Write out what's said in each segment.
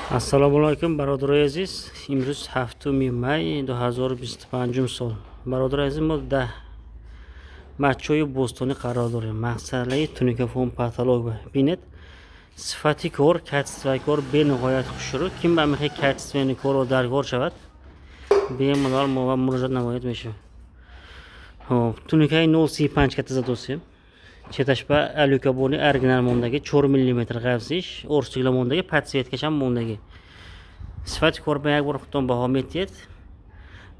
Assalomu alaykum barodaroy aziz. Imroz 7 may 2025 sol. Barodaroy aziz, ma da Machchoy Bostoni qaror dорем. Maqsadli tunikafon patolog va binet sifati kor качество кор бениҳоят хушрӯ ким ба мехе качествени корро даргор шавад бемалол мо ва муроҷиат намояд мешавад. Туникаи 035 ката задосем. Четашба алюкабони оригинал мондagi 4 мм гавзиш, орсигла мондagi подсветкаш ham мондagi. Sifati kor ba як бор худтон баҳо метиҳед.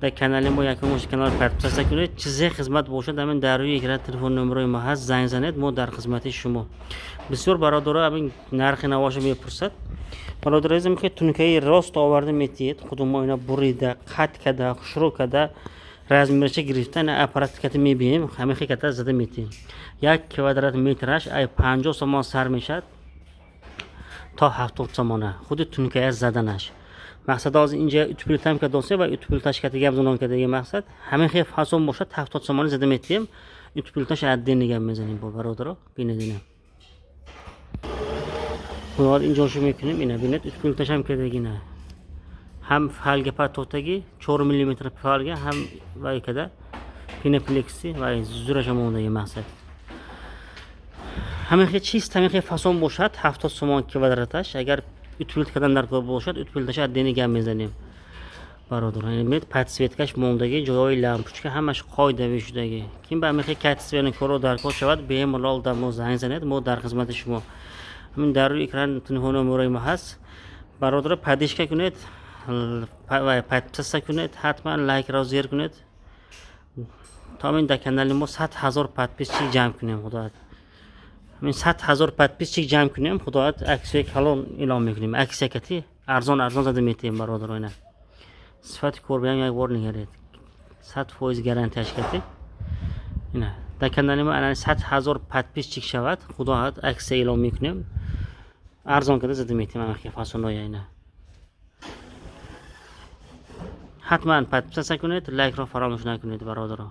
Дар канали мо якум ош канал подписаться кунед. Чизе хизмат бошад, амин дар рӯи экран телефон номерои мо ҳаст, занг занед, мо дар хизмати шумо. Бисёр бародаро амин нархи навоша мепурсад. Бародаро азизам ки туникаи рост оварда метиҳед, худум мо ина бурида, қат када, хушрӯ када, размерча гирифта на аппаратикати мебинем, ҳамихи ката зада метиҳем. 1 квадрат метраш ай 50 сомон сар мешад то 70 сомона. Худи туникая заданаш. Мақсад аз инҷа утплитам ка досе ва утплиташ ката гам зонон ка деги мақсад ҳамин хеф фасон бошад 70 сомон зада метиҳем. Утплиташ адден гам мезанем бо бародаро бинединем. Худо инҷа шо мекунем, ина бинед утплиташ ҳам ка дегина. Ham falga patotagi 4 mm falga ham va kada pineplexi va zurashamondagi maqsad. Hamma чист hamma fason бошад 70 сомон квадраташ, агар утплиткадан даркор бошад, утплиташ аддени гам мезанем. Бародар, мед подсветкаш мондаги ҷойи лампочка ҳамаш қоидави шудаги. Ким ба мехе качествени коро даркор шавад, бемалол дар мо занг занед, мо дар хизмати шумо. Ҳамин дар рӯи экран телефон номерои мо ҳаст. Бародар, падишка кунед. подписаться кунед, ҳатман лайкро зер кунед то амин дар канали мо 100 000 подписчик ҷамъ кунем. Худоят амин 100 000 подписчик ҷамъ кунем. Худоят аксияи калон эълон мекунем. Аксия кати арзон зада метиҳем бародароина. Сифати корбиам як бор нигаред. 100% гарантияш кати. Ина дар канали мо анан 100 000 подписчик шавад. Худоят аксия эълон мекунем. Арзон када зада метиҳем амахи фасоноя ина. حتما подписаться کنید، لایک را فراموش نکنید برادران.